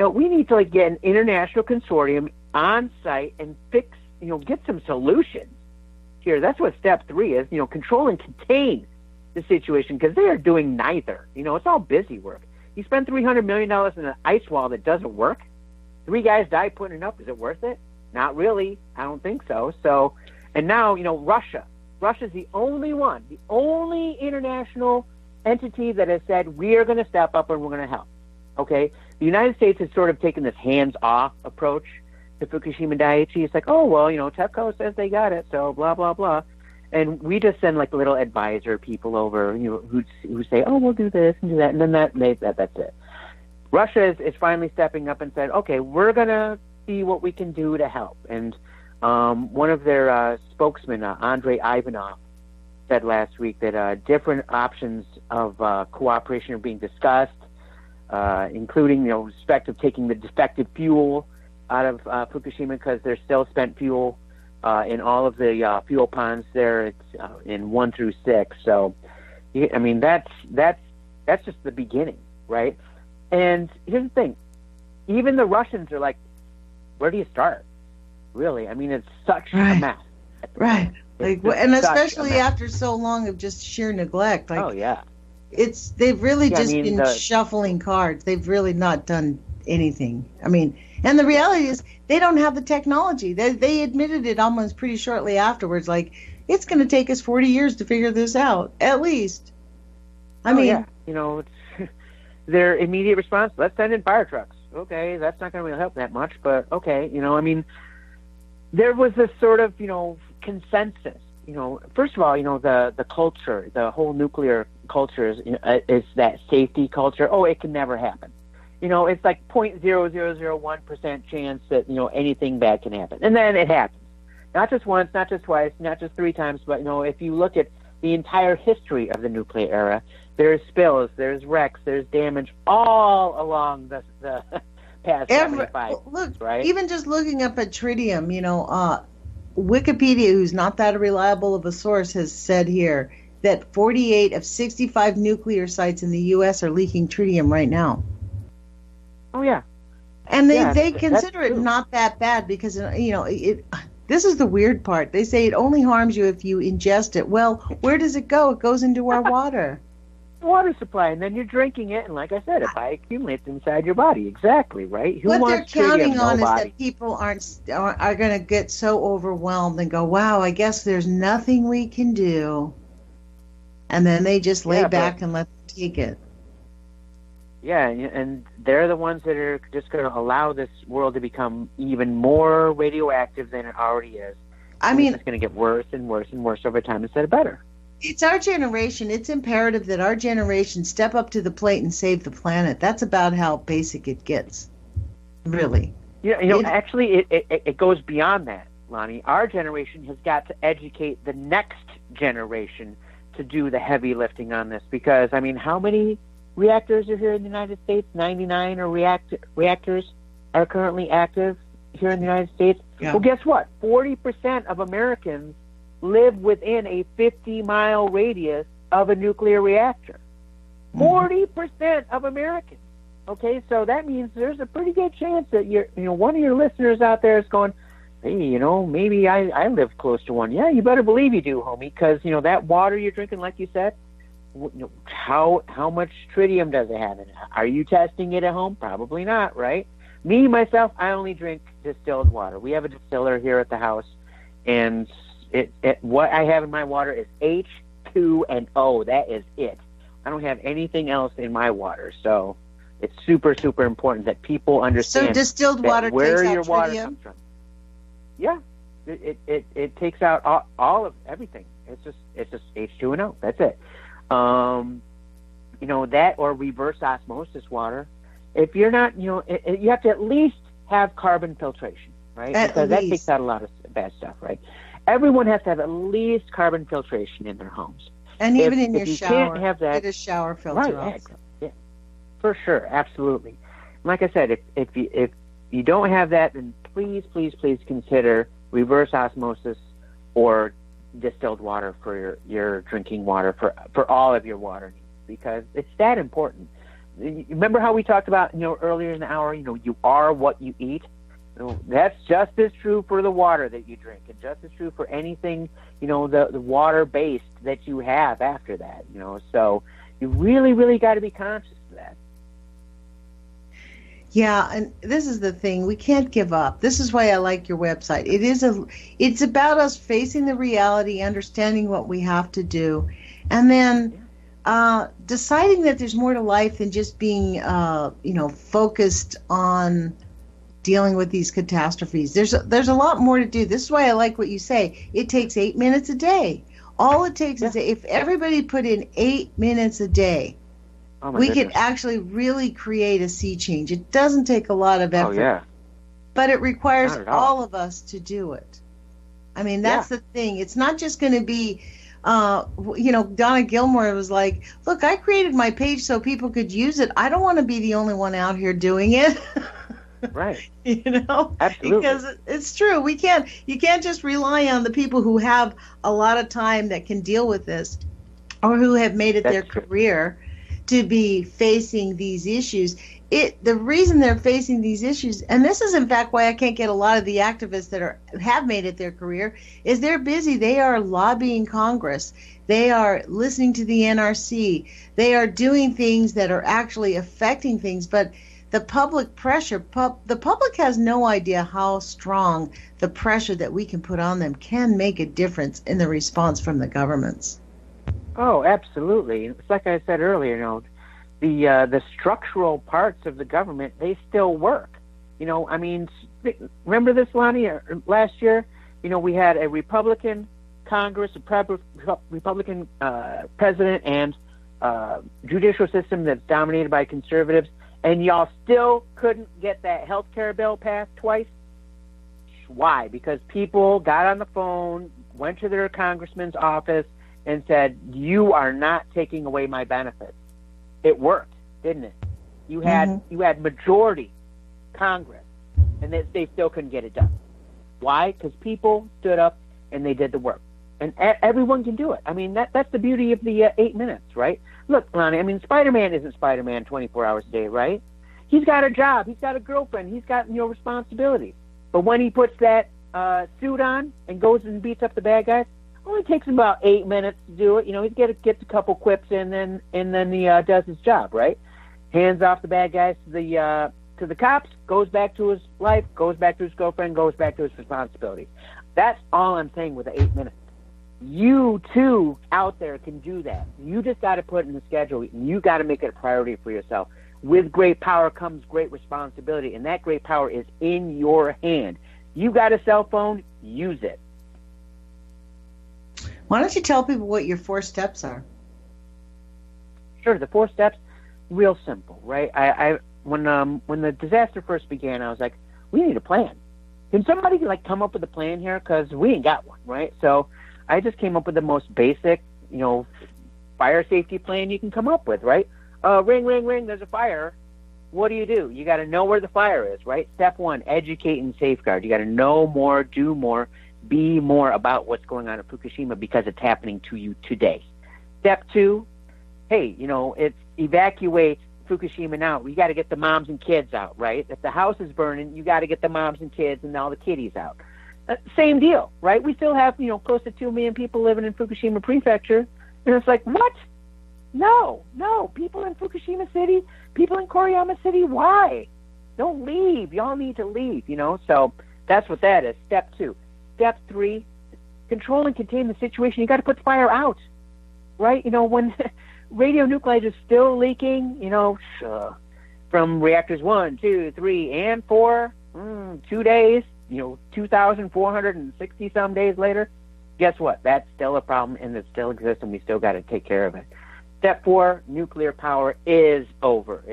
We need to get an international consortium on site and fix, get some solutions here. That's what step 3 is. Control and contain the situation, because they are doing neither. It's all busy work. You spend $300 million in an ice wall that doesn't work. 3 guys die putting it up. Is it worth it? Not really. I don't think so. So, and now, Russia. Russia's the only international entity that has said, we are going to step up and we're going to help. Okay? The United States has sort of taken this hands-off approach to Fukushima Daiichi. It's like, TEPCO says they got it, so blah, blah, blah. And we just send little advisor people over, who say, we'll do this and do that, and then that's it. Russia is finally stepping up and said, okay, we're going to see what we can do to help. And one of their spokesmen, Andrei Ivanov, said last week that different options of cooperation are being discussed, including respect of taking the defective fuel Fukushima because there's still spent fuel in all of the fuel ponds there. It's in 1 through 6. So, I mean, that's just the beginning, right? And here's the thing: even the Russians are like, where do you start? Really? I mean, it's such a mess. Right. Like, and especially after so long of just sheer neglect. Like, oh yeah. They've really been shuffling cards. They've really not done anything. I mean, and the reality is they don't have the technology. They admitted it almost pretty shortly afterwards. Like, it's going to take us 40 years to figure this out, at least. I mean, yeah. You know, it's their immediate response: let's send in fire trucks. Okay, that's not going to really help that much, but okay. You know, I mean, there was this sort of, you know, consensus. You know, first of all, you know, the culture, the whole nuclear culture is that safety culture. Oh, it can never happen. You know, it's like 0.0001% chance that, you know, anything bad can happen. And then it happens. Not just once, not just twice, not just 3 times, but, you know, if you look at the entire history of the nuclear era, there's spills, there's wrecks, there's damage all along the past 75 look, right? Even just looking up at tritium, you know, Wikipedia, who's not that reliable of a source, has said here that 48 of 65 nuclear sites in the U.S. are leaking tritium right now. Oh, yeah. And they consider it not that bad because, you know, this is the weird part. They say it only harms you if you ingest it. Well, where does it go? It goes into our water. Water supply, and then you're drinking it, and like I said, it accumulates inside your body. Exactly, right? What they're counting on is that people are going to get so overwhelmed and go, wow, I guess there's nothing we can do. And then they just lay back and let them take it. Yeah, and they're the ones that are just going to allow this world to become even more radioactive than it already is. I mean, it's going to get worse and worse and worse over time instead of better. It's our generation. It's imperative that our generation step up to the plate and save the planet. That's about how basic it gets, really. Yeah, you know, actually, it goes beyond that, Lonnie. Our generation has got to educate the next generation to do the heavy lifting on this because, I mean, how many reactors are here in the United States? 99 reactors are currently active here in the United States. Yeah. Well, guess what? 40% of Americans live within a 50-mile radius of a nuclear reactor. 40% of Americans. Okay, so that means there's a pretty good chance that one of your listeners out there is going, hey, you know, maybe I live close to one. Yeah, you better believe you do, homie, because, you know, that water you're drinking, like you said, how much tritium does it have in it? Are you testing it at home? Probably not, right? Me, myself, I only drink distilled water. We have a distiller here at the house, and what I have in my water is H2O. That is it. I don't have anything else in my water, so it's super, super important that people understand. So distilled water where takes your out water tritium? comes from. Yeah, it takes out all of everything. It's just H2O. That's it. You know, that or reverse osmosis water. If you're not, you know, you have to at least have carbon filtration, right? Because that takes out a lot of bad stuff, right? Everyone has to have at least carbon filtration in their homes. And even in your shower, can't have that, get a shower filter right, off. Yeah, for sure, absolutely. Like I said, if you don't have that, then please consider reverse osmosis or distilled water for your drinking water for all of your water needs, because it's that important. Remember how we talked about, you know, earlier in the hour, you know, you are what you eat? You know, that's just as true for the water that you drink, and just as true for anything, you know, the water based that you have after that, you know. So you really got to be conscious of that. Yeah, and this is the thing, we can't give up. This is why I like your website. It's about us facing the reality, understanding what we have to do, and then deciding that there's more to life than just being focused on dealing with these catastrophes. There's a lot more to do. This is why I like what you say. It takes 8 minutes a day. All it takes is if everybody put in 8 minutes a day, we could actually really create a sea change. It doesn't take a lot of effort, but it requires all of us to do it. I mean, that's the thing. It's not just going to be, Donna Gilmore was like, look, I created my page so people could use it. I don't want to be the only one out here doing it. Right. Absolutely. Because it's true. You can't just rely on the people who have a lot of time that can deal with this, or who have made it their career to be facing these issues. The reason they're facing these issues, and this is in fact why I can't get a lot of the activists that have made it their career, is they're busy. They are lobbying Congress. They are listening to the NRC. They are doing things that are actually affecting things. But the public pressure, the public has no idea how strong the pressure that we can put on them can make a difference in the response from the governments. Oh, absolutely. It's like I said earlier, the structural parts of the government, they still work. Remember this, Lonnie? Last year, we had a Republican Congress, a Republican president, and judicial system that's dominated by conservatives, and y'all still couldn't get that health care bill passed twice. Why? Because people got on the phone, went to their congressman's office, and said, "You are not taking away my benefits." It worked, didn't it? You had majority Congress, and they still couldn't get it done. Why? Because people stood up and they did the work, and everyone can do it. That's the beauty of the 8 minutes, right? Look, Lonnie. Spider-Man isn't Spider-Man 24 hours a day, right? He's got a job, he's got a girlfriend, he's got responsibilities. But when he puts that suit on and goes and beats up the bad guys, only takes him about 8 minutes to do it. He gets a couple quips in, and then he does his job, right? Hands off the bad guys to the cops, goes back to his life, goes back to his girlfriend, goes back to his responsibilities. That's all I'm saying with the 8 minutes. You too out there can do that. You just got to put it in the schedule. You got to make it a priority for yourself. With great power comes great responsibility, and that great power is in your hand. You got a cell phone, use it. Why don't you tell people what your 4 steps are? Sure, the 4 steps, real simple, right? When the disaster first began, I was like, we need a plan. Can somebody come up with a plan here? Because we ain't got one, right? So I just came up with the most basic, fire safety plan you can come up with, right? Ring, ring, ring, there's a fire. What do? You got to know where the fire is, right? Step 1, educate and safeguard. You got to know more, do more, be more about what's going on at Fukushima because it's happening to you today. Step 2, hey, it's evacuate Fukushima now. We got to get the moms and kids out, right? If the house is burning, you got to get the moms and kids and all the kiddies out. Same deal, right? We still have, close to 2 million people living in Fukushima Prefecture. And it's like, what? No. People in Fukushima City, people in Koriyama City, why? Don't leave. Y'all need to leave, So that's what that is. Step 2. Step 3, control and contain the situation. You got to put the fire out, right? When radionuclide is still leaking, from reactors 1, 2, 3, and 4, 2 days, 2,460 some days later, guess what? That's still a problem, and it still exists, and we still got to take care of it. Step 4, nuclear power is over.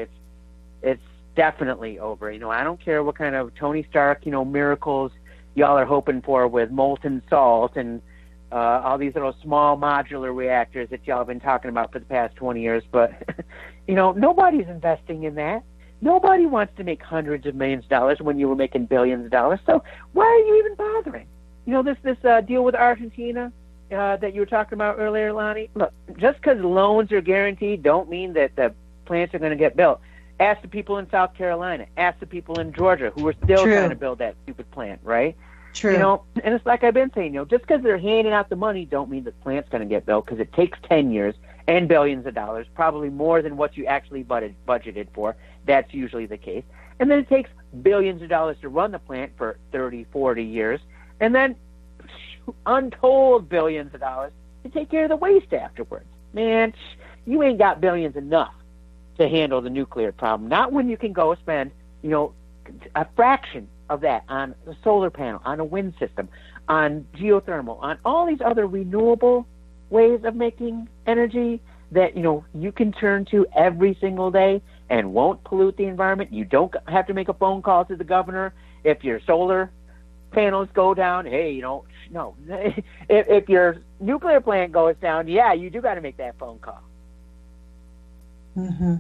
It's definitely over. I don't care what kind of Tony Stark, miracles y'all are hoping for with molten salt and all these little small modular reactors that y'all have been talking about for the past 20 years. But, nobody's investing in that. Nobody wants to make hundreds of millions of dollars when you were making billions of dollars. So why are you even bothering? This deal with Argentina that you were talking about earlier, Lonnie. Look, just because loans are guaranteed don't mean that the plants are going to get built. Ask the people in South Carolina. Ask the people in Georgia who are still trying to build that stupid plant, right? True. And it's like I've been saying, just because they're handing out the money don't mean the plant's going to get built, because it takes 10 years and billions of dollars, probably more than what you actually budgeted for. That's usually the case. And then it takes billions of dollars to run the plant for 30, 40 years, and then untold billions of dollars to take care of the waste afterwards. Man, you ain't got billions enough to handle the nuclear problem. Not when you can go spend, a fraction of that on a solar panel, on a wind system, on geothermal, on all these other renewable ways of making energy that, you can turn to every single day and won't pollute the environment. You don't have to make a phone call to the governor if your solar panels go down. Hey, no. If your nuclear plant goes down, you do got to make that phone call. Mm-hmm.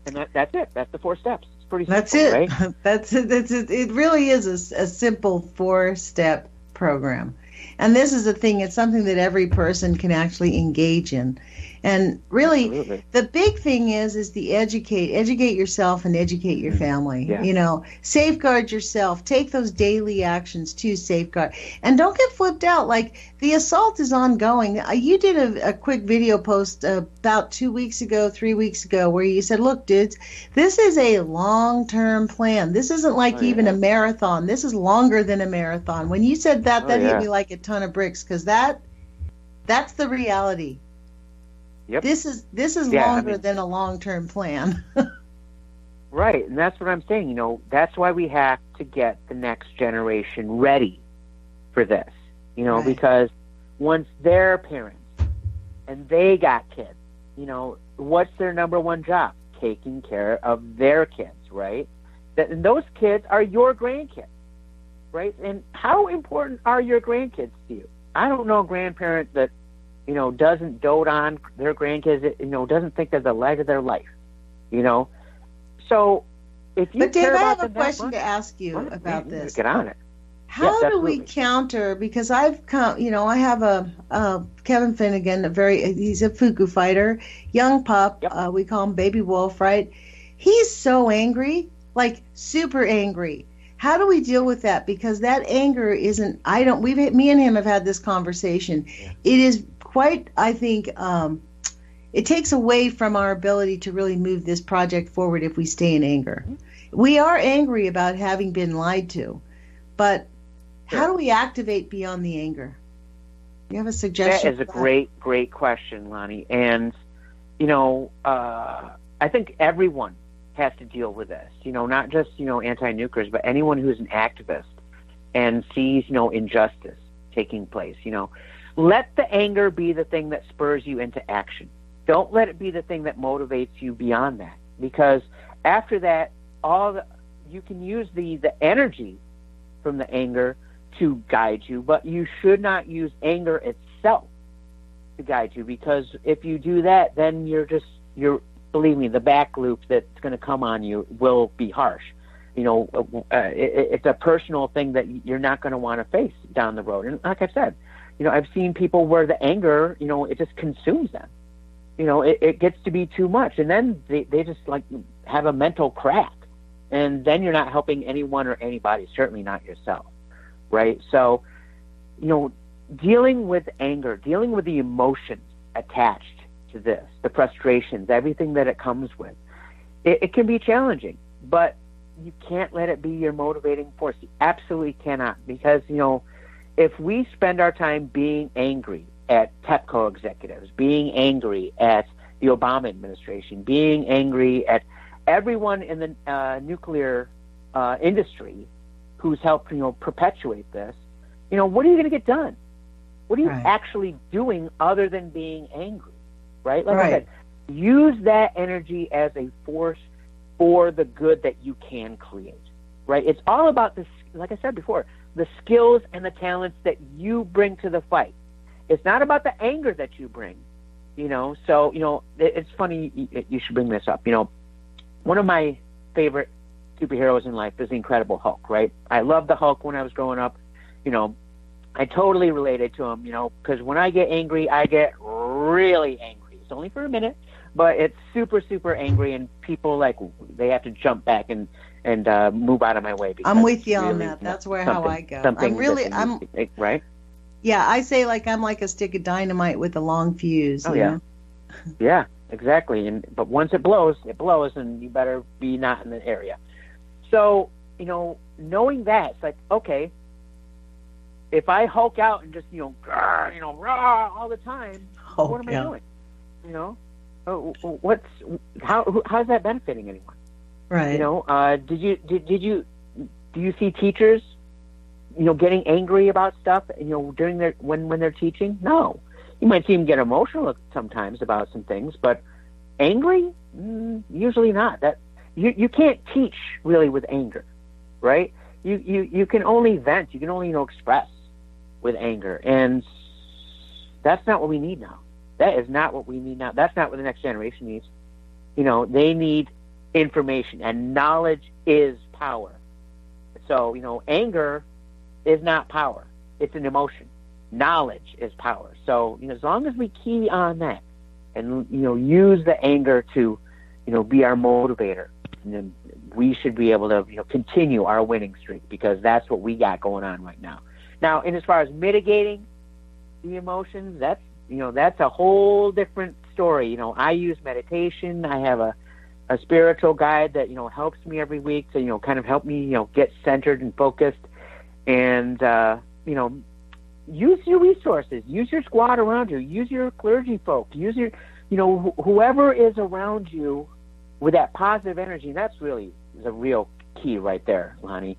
And that's it. That's the 4 steps. pretty That's simple, it. right? That's it. It really is a simple 4-step program. And this is the thing, it's something that every person can actually engage in. And really, Absolutely. the big thing is the educate yourself and educate your family. Yeah. You know, safeguard yourself. Take those daily actions to safeguard. And don't get flipped out. Like, the assault is ongoing. You did a quick video post about 2 weeks ago, 3 weeks ago, where you said, look, dudes, this is a long-term plan. This isn't like even a marathon. This is longer than a marathon. When you said that, that hit me like a ton of bricks, because that's the reality. Yep. This is longer than a long-term plan. Right, and that's what I'm saying. You know, that's why we have to get the next generation ready for this. You know, because once they're parents and they got kids, you know, what's their number one job? Taking care of their kids, right? And those kids are your grandkids, right? And how important are your grandkids to you? I don't know a grandparent that, you know, doesn't dote on their grandkids, you know, doesn't think they're the light of their life, you know? So if you But Dave, care I about have a question to ask you about this. Get on it. How do we counter, because I have a Kevin Finnegan, he's a FukuFighter, young pup, we call him Baby Wolf, right? He's so angry, like super angry. How do we deal with that? Because that anger isn't, me and him have had this conversation. Yeah. It is quite, I think, it takes away from our ability to really move this project forward if we stay in anger. We are angry about having been lied to, but how do we activate beyond the anger? You have a suggestion? That is a great question, Lonnie. And, you know, I think everyone has to deal with this, you know, not just, you know, anti-nukers, but anyone who's an activist and sees, you know, injustice taking place, you know. Let the anger be the thing that spurs you into action. Don't let it be the thing that motivates you beyond that, because after that, you can use the energy from the anger to guide you, but you should not use anger itself to guide you, because if you do that, then believe me, the back loop that's going to come on you will be harsh. You know, it's a personal thing that you're not going to want to face down the road. And like I said, you know, I've seen people where the anger, you know, it just consumes them. You know, it gets to be too much, and then they just like have a mental crack, and then you're not helping anyone or anybody, certainly not yourself, right? So, you know, dealing with anger, dealing with the emotions attached to this, the frustrations, everything that it comes with, it can be challenging, but you can't let it be your motivating force. You absolutely cannot, because, you know, if we spend our time being angry at TEPCO executives, being angry at the Obama administration, being angry at everyone in the nuclear industry who's helped, you know, perpetuate this, you know, what are you going to get done? What are you actually doing other than being angry, right? Like I said, use that energy as a force for the good that you can create, right? It's all about this, like I said before, the skills and the talents that you bring to the fight. It's not about the anger that you bring, you know? So, you know, it's funny you should bring this up. You know, one of my favorite superheroes in life is the Incredible Hulk, right? I loved the Hulk when I was growing up. You know, I totally related to him, you know, because when I get angry, I get really angry. It's only for a minute, but it's super, super angry, and people, like, they have to jump back and move out of my way. I'm with you on that. That's how I go. Right? Yeah, I say, like, I'm like a stick of dynamite with a long fuse. Oh, you know? Yeah, exactly. But once it blows, and you better be not in the area. So, you know, knowing that, it's like, okay, if I Hulk out and just, you know, grr, you know, rah, all the time, what am I doing? You know, how's that benefiting anyone? Right. You know, do you see teachers, you know, getting angry about stuff, you know, during when they're teaching? No. You might see them get emotional sometimes about some things, but angry? Usually not. That you can't teach really with anger, right? You can only vent. You can only, you know, express with anger, and that's not what we need now. That is not what we need now. That's not what the next generation needs. You know, they need information, and knowledge is power. So, anger is not power. It's an emotion. Knowledge is power. So, as long as we key on that and, use the anger to, be our motivator, then we should be able to, continue our winning streak, because that's what we got going on right now. Now, and as far as mitigating the emotions, that's a whole different story. I use meditation. I have a spiritual guide that, helps me every week to, kind of help me, get centered and focused. And, use your resources. Use your squad around you. Use your clergy folk. Use your, whoever is around you with that positive energy. And that's really the real key right there, Lonnie.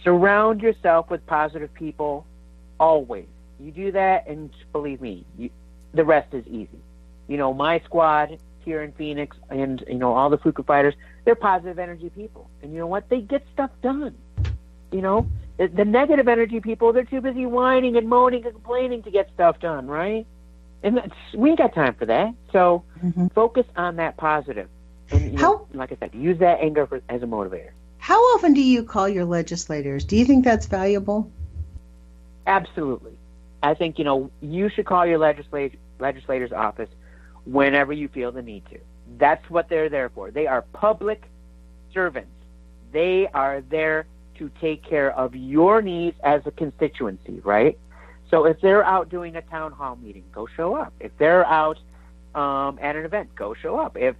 Surround yourself with positive people always. You do that, and believe me, the rest is easy. My squad here in Phoenix and, all the FukuFighters, they're positive energy people. And you know what? They get stuff done. The negative energy people, they're too busy whining and moaning and complaining to get stuff done, right? And we ain't got time for that. So focus on that positive. And, like I said, use that anger as a motivator. How often do you call your legislators? Do you think that's valuable? Absolutely. I think, you should call your legislator's office whenever you feel the need to. That's what they're there for. They are public servants. They are there to take care of your needs as a constituency, right? So if they're out doing a town hall meeting, go show up. If they're out at an event, go show up. If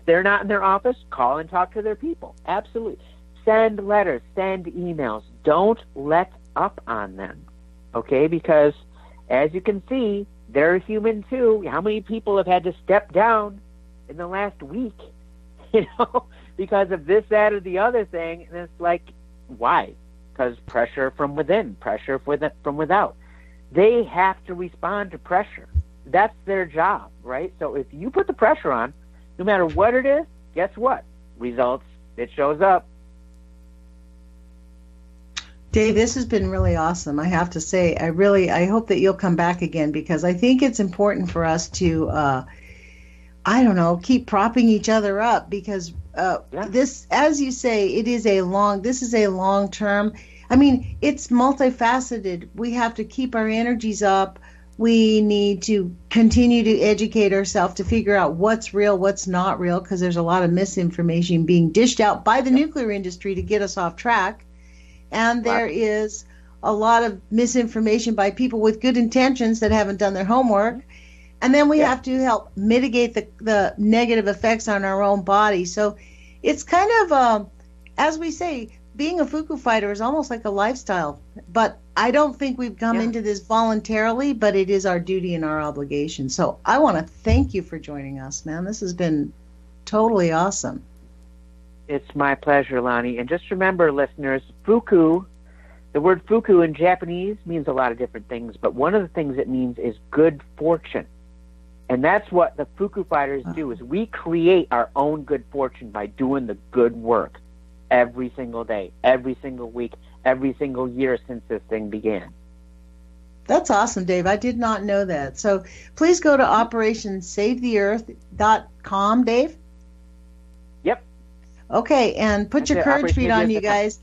they're not in their office, call and talk to their people. Absolutely. Send letters, send emails. Don't let up on them, okay? Because as you can see, they're human too. How many people have had to step down in the last week, because of this, that, or the other thing? And it's like, why? Because pressure from within, pressure from without. They have to respond to pressure. That's their job, right? So if you put the pressure on, no matter what it is, guess what? Results, it shows up. Dave, this has been really awesome. I have to say, I hope that you'll come back again, because I think it's important for us to, keep propping each other up, because this, as you say, this is a long term. I mean, it's multifaceted. We have to keep our energies up. We need to continue to educate ourselves to figure out what's real, what's not real, because there's a lot of misinformation being dished out by the nuclear industry to get us off track. And there is a lot of misinformation by people with good intentions that haven't done their homework. And then we have to help mitigate the negative effects on our own body. So it's kind of, as we say, being a FukuFighter is almost like a lifestyle. But I don't think we've come into this voluntarily, but it is our duty and our obligation. So I want to thank you for joining us, man. This has been totally awesome. It's my pleasure, Lonnie. And just remember, listeners, Fuku, the word Fuku in Japanese means a lot of different things, but one of the things it means is good fortune. And that's what the FukuFighters do, is we create our own good fortune by doing the good work every single day, every single week, every single year since this thing began. That's awesome, Dave. I did not know that. So please go to OperationSaveTheEarth.com, Dave. Yep. Okay, and put your courage feet on, you guys.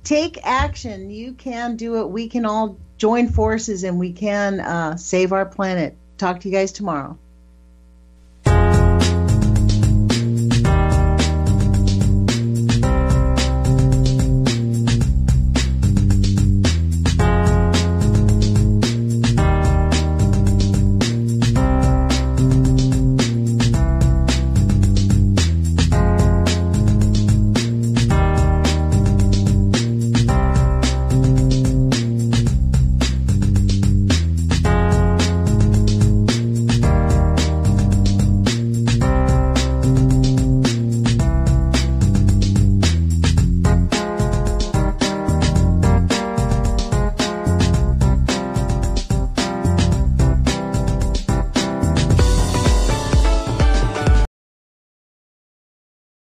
Take action. You can do it. We can all join forces, and we can save our planet. Talk to you guys tomorrow.